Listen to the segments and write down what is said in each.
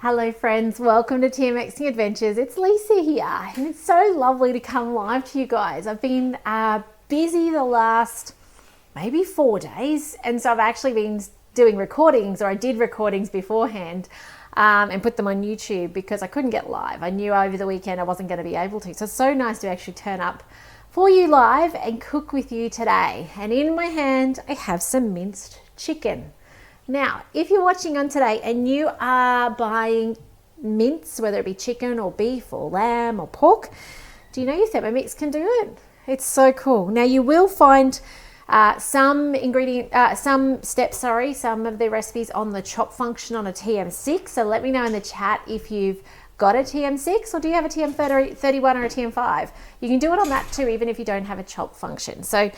Hello friends, welcome to TMXing Adventures. It's Lisa here and it's so lovely to come live to you guys. I've been busy the last maybe 4 days, and so I've actually been doing recordings, or I did recordings beforehand and put them on YouTube because I couldn't get live. I knew over the weekend I wasn't going to be able to. So it's so nice to actually turn up for you live and cook with you today. And in my hand I have some minced chicken. Now, if you're watching on today and you are buying mince, whether it be chicken or beef or lamb or pork, do you know your Thermomix can do it? It's so cool. Now, you will find some of the recipes on the chop function on a TM6. So let me know in the chat if you've got a TM6 or do you have a TM31 or a TM5. You can do it on that too, even if you don't have a chop function. So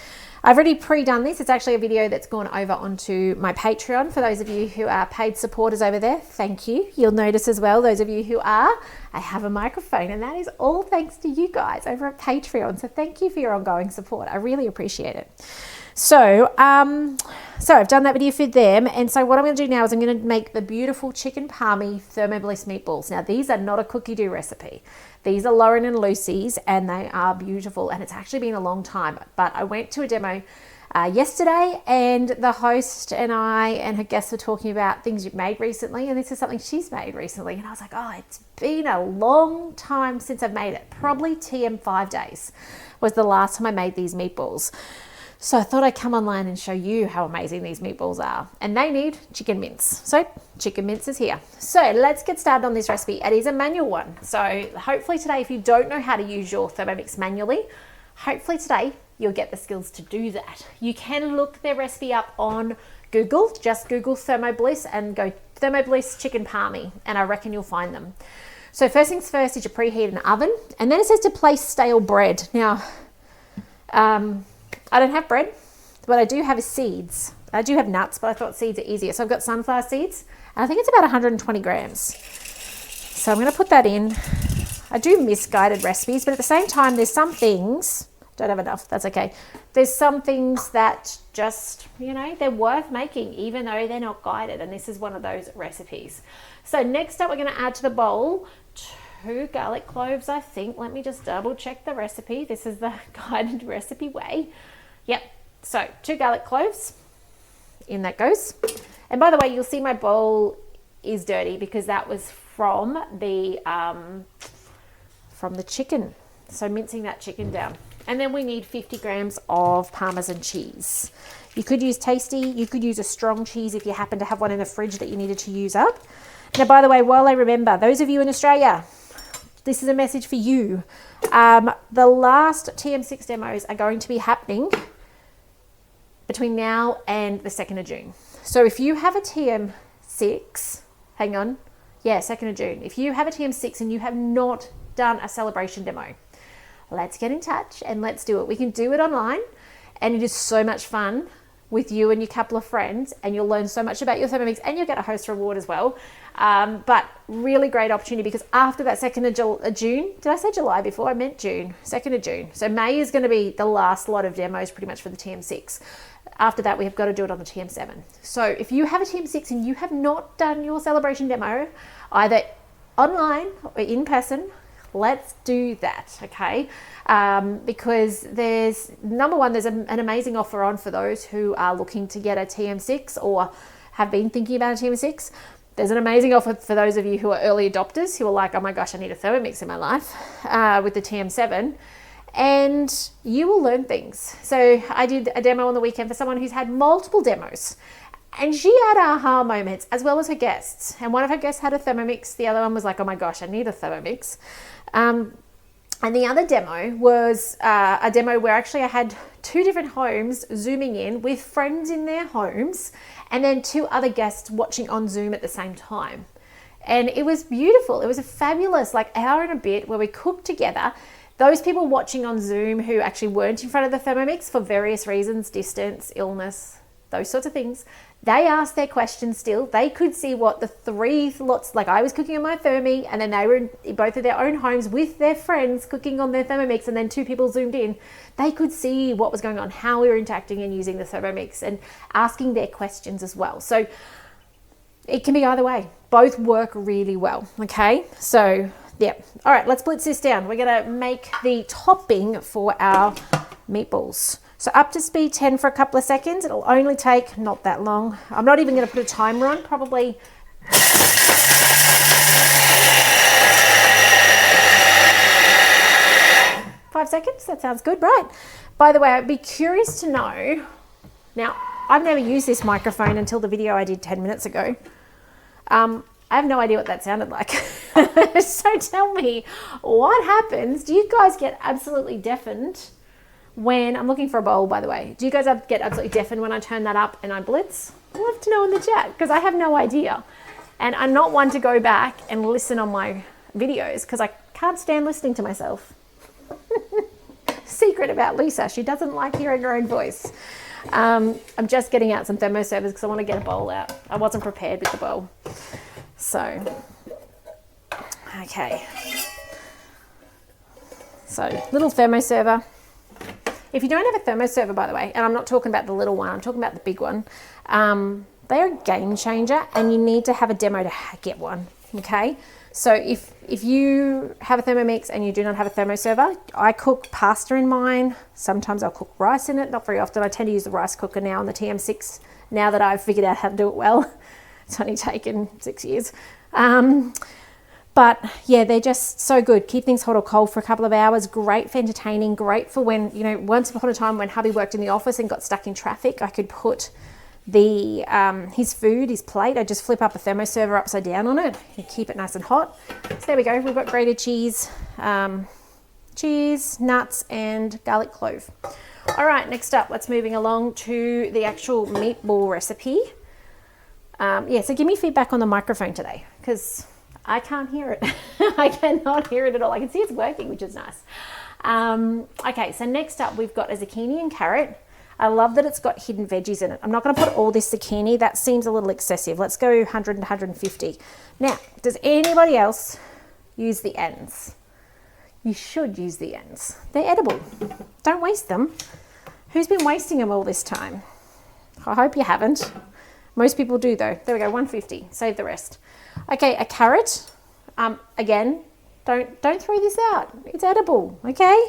I've already pre-done this. It's actually a video that's gone over onto my Patreon. For those of you who are paid supporters over there, thank you. You'll notice as well, those of you who are, I have a microphone, and that is all thanks to you guys over at Patreon. So thank you for your ongoing support. I really appreciate it. So I've done that video for them, and so what I'm going to do now is I'm going to make the beautiful chicken Parmi Thermo meatballs. Now, these are not a Cookidoo recipe. These are Lauren and Lucy's, and they are beautiful, and it's actually been a long time, but I went to a demo yesterday, and the host and I and her guests were talking about things you've made recently, and this is something she's made recently, and I was like, oh, it's been a long time since I've made it. Probably TM5 days was the last time I made these meatballs. So I thought I'd come online and show you how amazing these meatballs are. And they need chicken mince. So chicken mince is here. So let's get started on this recipe. It is a manual one. So hopefully today, if you don't know how to use your Thermomix manually, hopefully today you'll get the skills to do that. You can look their recipe up on Google. Just Google Thermo Bliss and go Thermo Bliss chicken Parmi, and I reckon you'll find them. So first things first is you preheat an oven, and then it says to place stale bread. Now, I don't have bread. What I do have is seeds. I do have nuts, but I thought seeds are easier. So I've got sunflower seeds, and I think it's about 120 grams. So I'm going to put that in. I do misguided recipes, but at the same time, there's some things, don't have enough, that's okay. There's some things that just, they're worth making, even though they're not guided, and this is one of those recipes. So next up, we're going to add to the bowl 2 garlic cloves, I think. Let me just double check the recipe. This is the guided recipe way. Yep, so 2 garlic cloves, in that goes. And by the way, you'll see my bowl is dirty because that was from the chicken. So mincing that chicken down. And then we need 50 grams of Parmesan cheese. You could use Tasty, you could use a strong cheese if you happen to have one in the fridge that you needed to use up. Now, by the way, while I remember, those of you in Australia, this is a message for you. The last TM6 demos are going to be happening between now and the 2nd of June. So if you have a TM6, 2nd of June. If you have a TM6 and you have not done a celebration demo, let's get in touch and let's do it. We can do it online, and it is so much fun with you and your couple of friends, and you'll learn so much about your Thermomix, and you'll get a host reward as well. But really great opportunity, because after that 2nd of June, did I say July before? I meant June, 2nd of June. So May is going to be the last lot of demos pretty much for the TM6. After that, we have got to do it on the TM7. So if you have a TM6 and you have not done your celebration demo, either online or in person, let's do that, okay? Because there's, number one, there's an amazing offer on for those who are looking to get a TM6 or have been thinking about a TM6. There's an amazing offer for those of you who are early adopters who are like, oh my gosh, I need a Thermomix in my life with the TM7. And you will learn things. So I did a demo on the weekend for someone who's had multiple demos, and she had aha moments as well as her guests. And one of her guests had a Thermomix. The other one was like, oh my gosh, I need a Thermomix. And the other demo was a demo where actually I had 2 different homes zooming in with friends in their homes, and then 2 other guests watching on Zoom at the same time. And it was beautiful. It was a fabulous hour and a bit where we cooked together. Those people watching on Zoom who actually weren't in front of the Thermomix for various reasons, distance, illness, those sorts of things, they asked their questions still. They could see what the 3 lots, like I was cooking on my Thermi, and then they were in both of their own homes with their friends cooking on their Thermomix, and then 2 people zoomed in. They could see what was going on, how we were interacting and using the Thermomix, and asking their questions as well. So It can be either way. Both work really well, okay? So, yeah. All right, let's blitz this down. We're going to make the topping for our meatballs. So up to speed 10 for a couple of seconds. It'll only take not that long. I'm not even going to put a timer on, probably 5 seconds. That sounds good, right? By the way, I'd be curious to know. Now, I've never used this microphone until the video I did 10 minutes ago. I have no idea what that sounded like. So tell me, what happens? Do you guys get absolutely deafened when, I'm looking for a bowl, by the way. Do you guys get absolutely deafened when I turn that up and I blitz? I'd love to know in the chat, because I have no idea. And I'm not one to go back and listen on my videos, because I can't stand listening to myself. Secret about Lisa, she doesn't like hearing her own voice. I'm just getting out some Thermo servers because I want to get a bowl out. I wasn't prepared with the bowl. So, okay. So, little Thermo server. If you don't have a Thermo server, by the way, and I'm not talking about the little one, I'm talking about the big one, they're a game changer, and you need to have a demo to get one, okay? So if you have a Thermomix and you do not have a Thermo server, I cook pasta in mine. Sometimes I'll cook rice in it, not very often. I tend to use the rice cooker now on the TM6, now that I've figured out how to do it well. It's only taken 6 years. But yeah, they're just so good. Keep things hot or cold for a couple of hours. Great for entertaining, great for when, you know, once upon a time when hubby worked in the office and got stuck in traffic, I could put his plate, I just flip up a Thermo server upside down on it and keep it nice and hot. So there we go, we've got grated cheese, nuts and garlic clove. All right, next up, let's moving along to the actual meatball recipe. Yeah, so give me feedback on the microphone today, because I can't hear it. I cannot hear it at all. I can see it's working, which is nice. Okay, so next up we've got a zucchini and carrot. I love that it's got hidden veggies in it. I'm not going to put all this zucchini. That seems a little excessive. Let's go 100 and 150. Now, does anybody else use the ends? You should use the ends. They're edible. Don't waste them. Who's been wasting them all this time? I hope you haven't. Most people do though. There we go, 150. Save the rest. Okay, a carrot. Again, don't throw this out. It's edible, okay?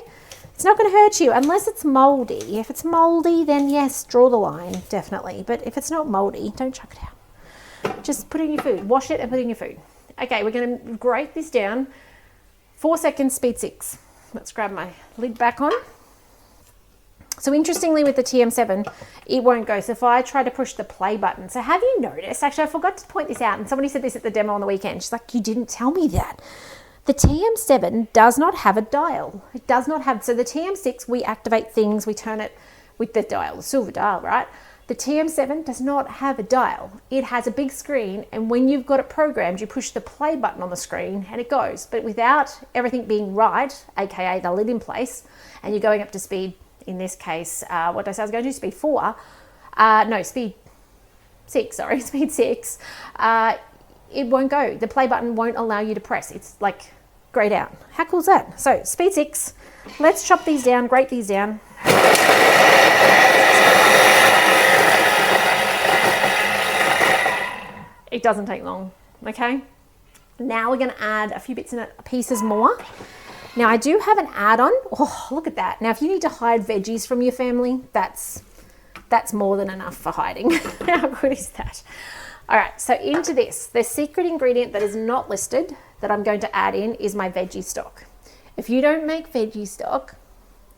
It's not going to hurt you unless it's moldy. If it's moldy, then yes, draw the line, definitely. But if it's not moldy, don't chuck it out. Just put it in your food. Wash it and put it in your food. Okay, we're going to grate this down. 4 seconds, speed 6. Let's grab my lid back on. So interestingly with the TM7, it won't go. So if I try to push the play button, so have you noticed, actually I forgot to point this out, and somebody said this at the demo on the weekend. She's like, you didn't tell me that. The TM7 does not have a dial. It does not have, so the TM6, we activate things, we turn it with the dial, the silver dial, right? The TM7 does not have a dial. It has a big screen, and when you've got it programmed, you push the play button on the screen and it goes. But without everything being right, AKA the lid in place, and you're going up to speed, in this case, what did I say I was going to do? Speed 4. No, speed 6, sorry, speed 6. It won't go. The play button won't allow you to press. It's like grayed out. How cool is that? So speed 6. Let's chop these down, grate these down. It doesn't take long, okay? Now we're going to add a few bits and pieces more. Now I do have an add-on. Oh, look at that. Now if you need to hide veggies from your family, that's more than enough for hiding. How good is that? All right, so into this, the secret ingredient that is not listed that I'm going to add in is my veggie stock. If you don't make veggie stock,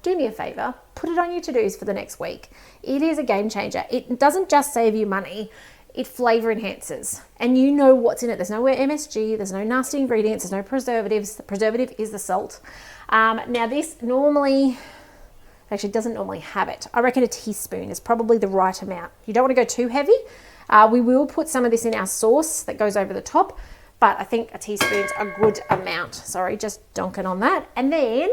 do me a favor, put it on your to-dos for the next week. It is a game changer. It doesn't just save you money, it flavor enhances. And you know what's in it. There's no MSG, there's no nasty ingredients, there's no preservatives. The preservative is the salt. Now this normally, actually doesn't normally have it. I reckon a teaspoon is probably the right amount. You don't want to go too heavy. We will put some of this in our sauce that goes over the top, but I think a teaspoon's a good amount. Sorry, just donking on that. And then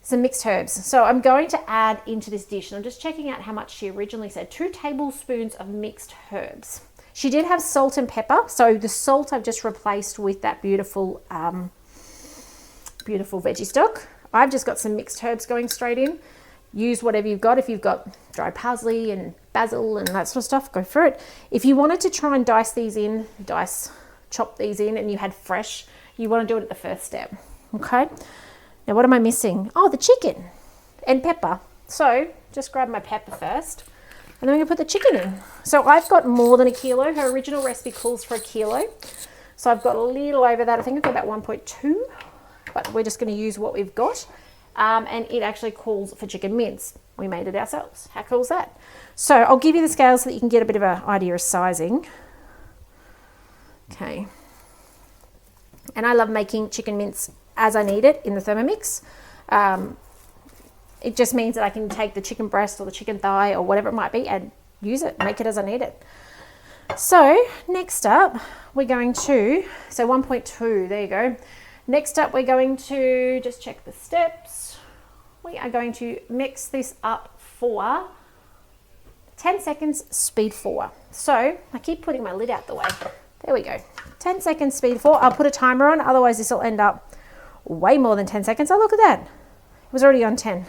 some mixed herbs. So I'm going to add into this dish, and I'm just checking out how much she originally said, 2 tablespoons of mixed herbs. She did have salt and pepper. So the salt I've just replaced with that beautiful, beautiful veggie stock. I've just got some mixed herbs going straight in. Use whatever you've got. If you've got dried parsley and basil and that sort of stuff, go for it. If you wanted to try and chop these in and you had fresh, you want to do it at the first step. Okay. Now what am I missing? Oh, the chicken and pepper. So just grab my pepper first and then we're going to put the chicken in. So I've got more than a kilo. Her original recipe calls for a kilo. So I've got a little over that. I think I've got about 1.2, but we're just going to use what we've got. And it actually calls for chicken mince. We made it ourselves. How cool is that? So I'll give you the scale so that you can get a bit of an idea of sizing. Okay. And I love making chicken mince as I need it in the Thermomix. It just means that I can take the chicken breast or the chicken thigh or whatever it might be and use it, make it as I need it. So next up, we're going to, so 1.2, there you go. Next up, we're going to just check the steps. We are going to mix this up for 10 seconds, speed 4. So I keep putting my lid out the way. There we go. 10 seconds, speed 4. I'll put a timer on, otherwise this will end up way more than 10 seconds. Oh, look at that. It was already on 10.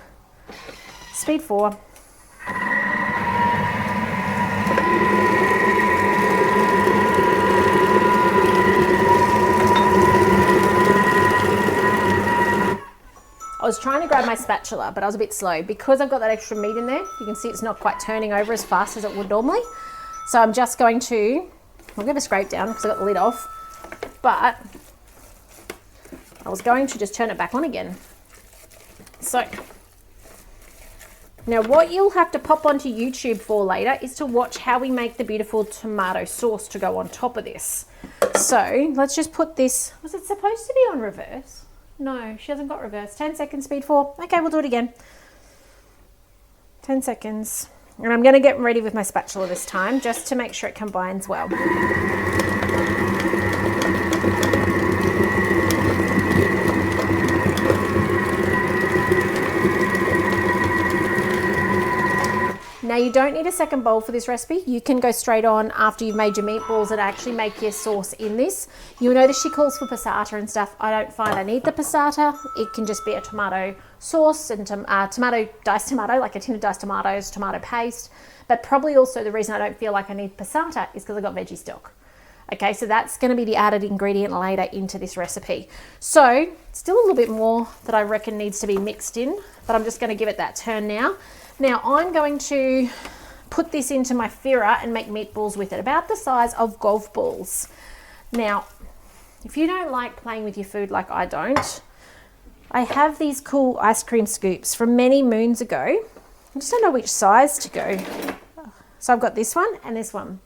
Speed 4. I was trying to grab my spatula, but I was a bit slow. Because I've got that extra meat in there, you can see it's not quite turning over as fast as it would normally. So I'm just going to, I'll give a scrape down because I got the lid off, but I was going to just turn it back on again. So now what you'll have to pop onto YouTube for later is to watch how we make the beautiful tomato sauce to go on top of this. So let's just put this, was it supposed to be on reverse? No, she hasn't got reverse. 10 seconds, speed 4. Okay, we'll do it again. 10 seconds. And I'm going to get ready with my spatula this time just to make sure it combines well. Now you don't need a second bowl for this recipe. You can go straight on after you've made your meatballs and actually make your sauce in this. You'll notice she calls for passata and stuff. I don't find I need the passata. It can just be a tomato sauce and diced tomato, like a tin of diced tomatoes, tomato paste. But probably also the reason I don't feel like I need passata is because I got veggie stock. Okay, so that's going to be the added ingredient later into this recipe. So still a little bit more that I reckon needs to be mixed in, but I'm just going to give it that turn now. Now I'm going to put this into my Fira and make meatballs with it, about the size of golf balls. Now, if you don't like playing with your food like I don't, I have these cool ice cream scoops from many moons ago. I just don't know which size to go. So I've got this one and this one.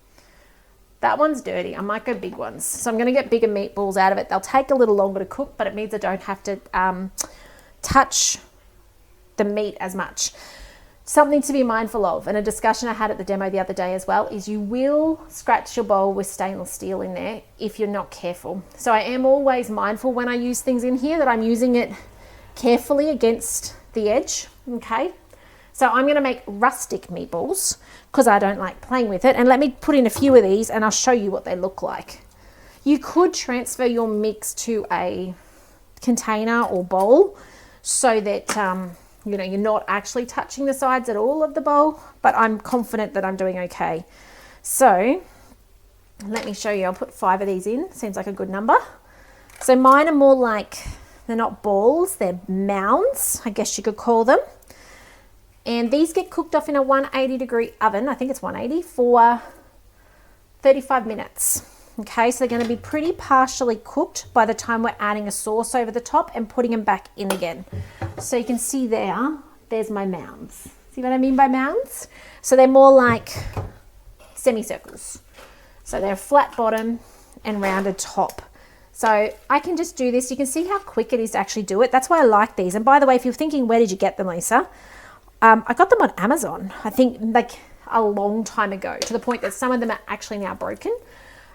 That one's dirty. I might go big ones. So I'm going to get bigger meatballs out of it. They'll take a little longer to cook, but it means I don't have to touch the meat as much. Something to be mindful of, and a discussion I had at the demo the other day as well, is you will scratch your bowl with stainless steel in there if you're not careful. So I am always mindful when I use things in here that I'm using it carefully against the edge, okay? So I'm going to make rustic meatballs because I don't like playing with it. And let me put in a few of these and I'll show you what they look like. You could transfer your mix to a container or bowl so that you know, you're not actually touching the sides at all of the bowl, but I'm confident that I'm doing okay. So let me show you. I'll put 5 of these in. Seems like a good number. So mine are more like, they're not balls, they're mounds, I guess you could call them. And these get cooked off in a 180-degree oven, I think it's 180, for 35 minutes. Okay, so they're going to be pretty partially cooked by the time we're adding a sauce over the top and putting them back in again. So you can see there's my mounds. See what I mean by mounds? So they're more like semicircles. So they're flat bottom and rounded top. So I can just do this. You can see how quick it is to actually do it. That's why I like these. And by the way, if you're thinking, where did you get them, Lisa? I got them on Amazon, I think like a long time ago, to the point that some of them are actually now broken.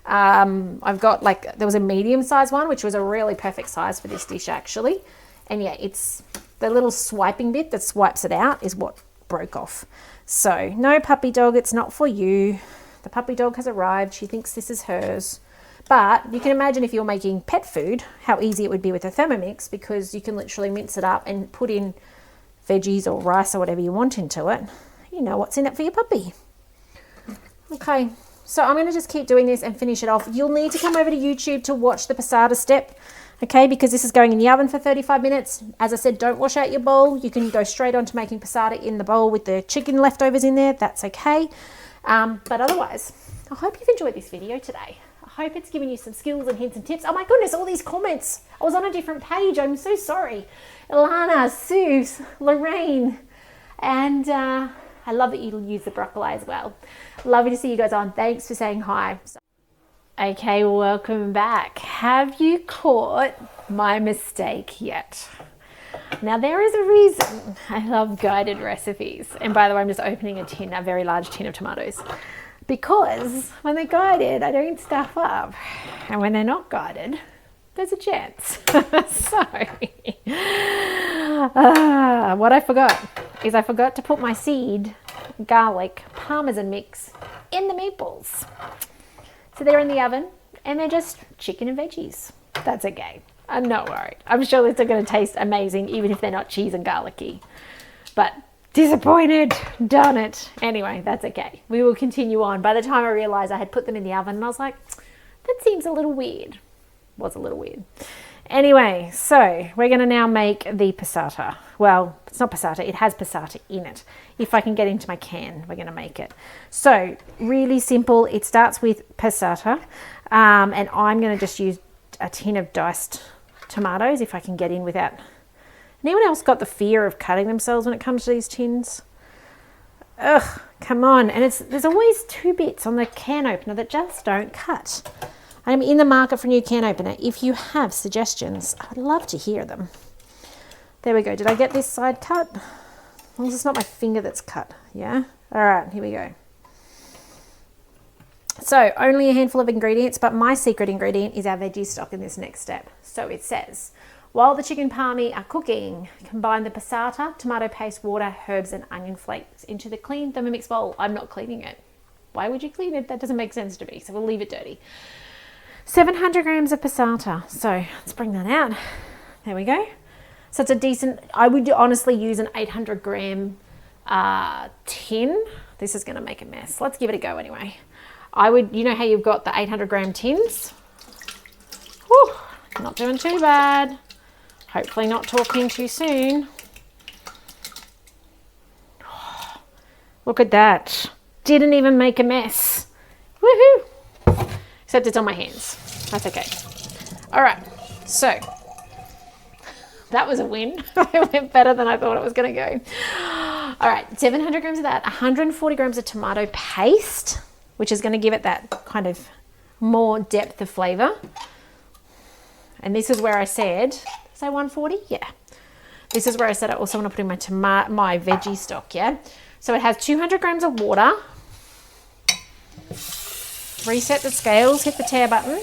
I've got there was a medium size one, which was a really perfect size for this dish actually. And yeah, it's the little swiping bit that swipes it out is what broke off. So no, puppy dog, it's not for you. The puppy dog has arrived. She thinks this is hers. But you can imagine if you're making pet food, how easy it would be with a Thermomix, because you can literally mince it up and put in veggies or rice or whatever you want into it. You know what's in it for your puppy. Okay, so I'm going to just keep doing this and finish it off. You'll need to come over to YouTube to watch the passata step, okay, because this is going in the oven for 35 minutes. As I said, don't wash out your bowl. You can go straight on to making passata in the bowl with the chicken leftovers in there. That's okay. But otherwise, I hope you've enjoyed this video today. I hope it's given you some skills and hints and tips. Oh my goodness, all these comments. I was on a different page. I'm so sorry. Ilana, Sue, Lorraine, and I love that you use the broccoli as well. Lovely to see you guys on. Thanks for saying hi. Okay, welcome back. Have you caught my mistake yet? Now there is a reason I love guided recipes. And by the way, I'm just opening a very large tin of tomatoes. Because when they're guided, I don't stuff up. And when they're not guided, there's a chance. So, what I forgot is I forgot to put my seed, garlic, parmesan mix in the meatballs. So they're in the oven and they're just chicken and veggies. That's okay. I'm not worried. I'm sure they're still going to taste amazing even if they're not cheese and garlicky. But disappointed. Darn it. Anyway, that's okay. We will continue on. By the time I realized I had put them in the oven, I was like, that seems a little weird. Was a little weird. Anyway, so we're going to now make the passata. Well, it's not passata. It has passata in it. If I can get into my can, we're going to make it. So really simple. It starts with passata. And I'm going to just use a tin of diced tomatoes if I can get in without... Anyone else got the fear of cutting themselves when it comes to these tins? Ugh, come on. And there's always 2 bits on the can opener that just don't cut. I'm in the market for a new can opener. If you have suggestions, I would love to hear them. There we go. Did I get this side cut? As long as it's not my finger that's cut. Yeah? All right, here we go. So only a handful of ingredients, but my secret ingredient is our veggie stock in this next step. So it says, while the chicken parmi are cooking, combine the passata, tomato paste, water, herbs, and onion flakes into the clean Thermomix bowl. I'm not cleaning it. Why would you clean it? That doesn't make sense to me. So we'll leave it dirty. 700 grams of passata. So let's bring that out. There we go. So it's a decent, I would honestly use an 800 gram tin. This is going to make a mess. Let's give it a go anyway. I would, you know how you've got the 800 gram tins? Whew, not doing too bad. Hopefully not talking too soon. Look at that. Didn't even make a mess. Woohoo! Except it's on my hands. That's okay. All right, so that was a win. It went better than I thought it was going to go. All right, 700 grams of that, 140 grams of tomato paste, which is going to give it that kind of more depth of flavor. And this is where I said, say 140? Yeah. This is where I said I also want to put in my veggie stock, yeah? So it has 200 grams of water. Reset the scales, hit the tare button.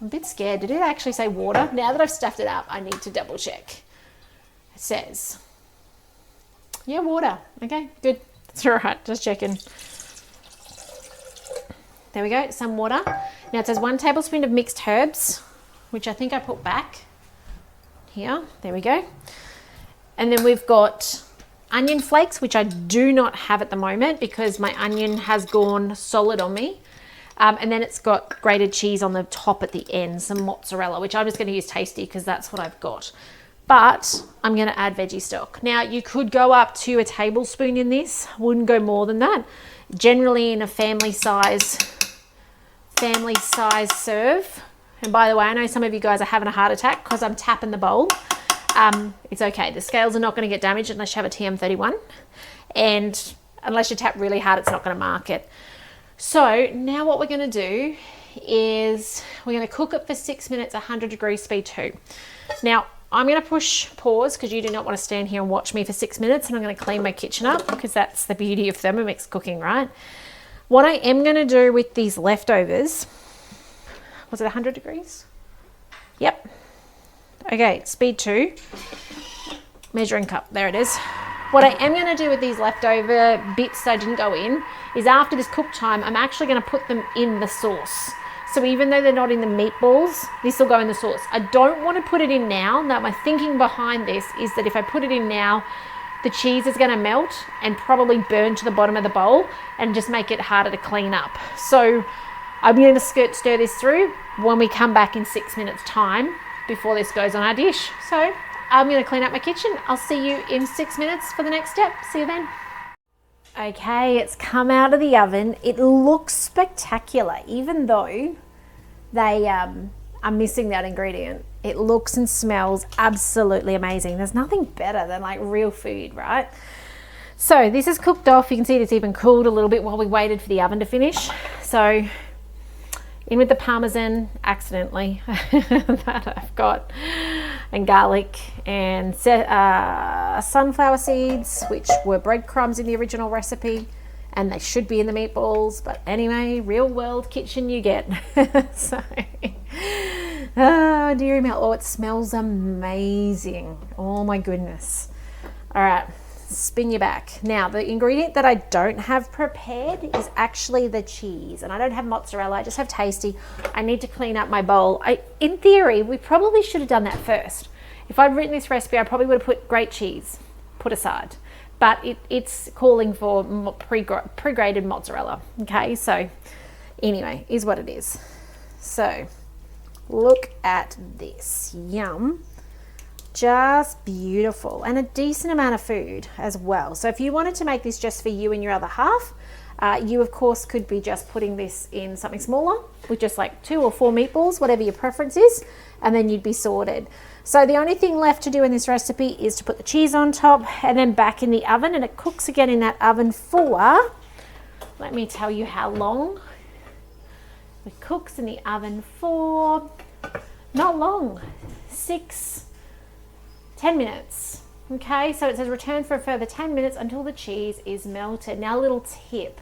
I'm a bit scared. Did it actually say water? Now that I've stuffed it up, I need to double check. It says, yeah, water. Okay, good. That's all right, just checking. There we go, some water. Now it says 1 tablespoon of mixed herbs, which I think I put back here. There we go. And then we've got onion flakes, which I do not have at the moment because my onion has gone solid on me. And then it's got grated cheese on the top at the end, some mozzarella, which I'm just going to use Tasty because that's what I've got. But I'm going to add veggie stock. Now you could go up to a tablespoon in this. Wouldn't go more than that. Generally in a family size serve. And by the way, I know some of you guys are having a heart attack because I'm tapping the bowl. It's okay. The scales are not going to get damaged unless you have a TM31. And unless you tap really hard, it's not going to mark it. So now what we're going to do is we're going to cook it for 6 minutes, 100 degrees speed 2. Now I'm going to push pause because you do not want to stand here and watch me for 6 minutes, and I'm going to clean my kitchen up because that's the beauty of Thermomix cooking, right? What I am going to do with these leftovers, was it 100 degrees? Yep. Okay, speed 2, measuring cup, there it is. What I am going to do with these leftover bits that didn't go in is after this cook time, I'm actually going to put them in the sauce. So even though they're not in the meatballs, this will go in the sauce. I don't want to put it in now. Now my thinking behind this is that if I put it in now, the cheese is going to melt and probably burn to the bottom of the bowl and just make it harder to clean up. So I'm going to stir this through when we come back in 6 minutes time before this goes on our dish. So I'm going to clean up my kitchen. I'll see you in 6 minutes for the next step. See you then. Okay, it's come out of the oven. It looks spectacular, even though they are missing that ingredient. It looks and smells absolutely amazing. There's nothing better than like real food, right? So this is cooked off. You can see it's even cooled a little bit while we waited for the oven to finish. So in with the Parmesan, accidentally, that I've got, and garlic, and sunflower seeds, which were breadcrumbs in the original recipe, and they should be in the meatballs, but anyway, real world kitchen you get. So, oh dearie me, oh, it smells amazing. Oh my goodness. All right. Spin your back. Now, the ingredient that I don't have prepared is actually the cheese, and I don't have mozzarella. I just have tasty. I need to clean up my bowl. In theory, we probably should have done that first. If I'd written this recipe, I probably would have put great cheese put aside, but it's calling for pre-grated mozzarella. Okay, so anyway, is what it is. So look at this. Yum. Just beautiful, and a decent amount of food as well. So if you wanted to make this just for you and your other half, you of course could be just putting this in something smaller with just like 2 or 4 meatballs, whatever your preference is, and then you'd be sorted. So the only thing left to do in this recipe is to put the cheese on top and then back in the oven, and it cooks again in that oven for, let me tell you how long. It cooks in the oven for not long, 10 minutes. Okay, so it says return for a further 10 minutes until the cheese is melted. Now, a little tip,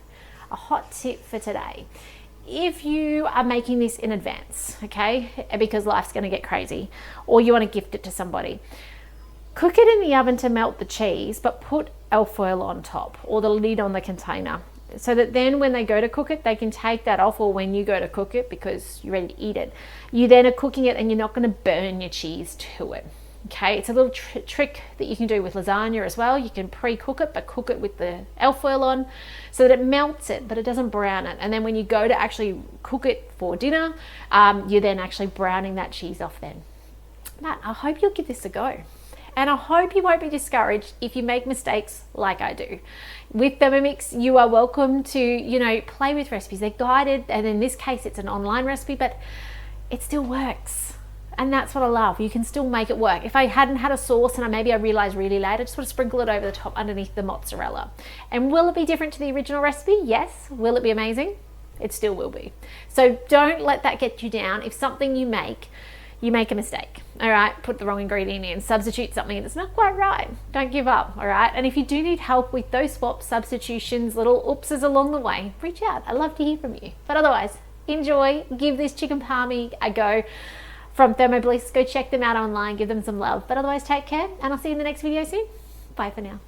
a hot tip for today. If you are making this in advance, okay, because life's going to get crazy, or you want to gift it to somebody, cook it in the oven to melt the cheese, but put alfoil on top or the lid on the container, so that then when they go to cook it, they can take that off, or when you go to cook it, because you're ready to eat it, you then are cooking it and you're not going to burn your cheese to it. Okay, it's a little trick that you can do with lasagna as well. You can pre-cook it, but cook it with the alfoil on so that it melts it, but it doesn't brown it. And then when you go to actually cook it for dinner, you're then actually browning that cheese off then. But I hope you'll give this a go. And I hope you won't be discouraged if you make mistakes like I do. With Thermomix, you are welcome to, play with recipes. They're guided, and in this case, it's an online recipe, but it still works. And that's what I love. You can still make it work. If I hadn't had a sauce and maybe I realized really late, I just want to sprinkle it over the top underneath the mozzarella. And will it be different to the original recipe? Yes. Will it be amazing? It still will be. So don't let that get you down. If something you make a mistake, all right, put the wrong ingredient in, substitute something that's not quite right, don't give up, all right? And if you do need help with those swaps, substitutions, little oopses along the way, reach out. I'd love to hear from you. But otherwise, enjoy. Give this chicken parmy a go. From Thermo Bliss, go check them out online, give them some love. But otherwise, take care, and I'll see you in the next video soon. Bye for now.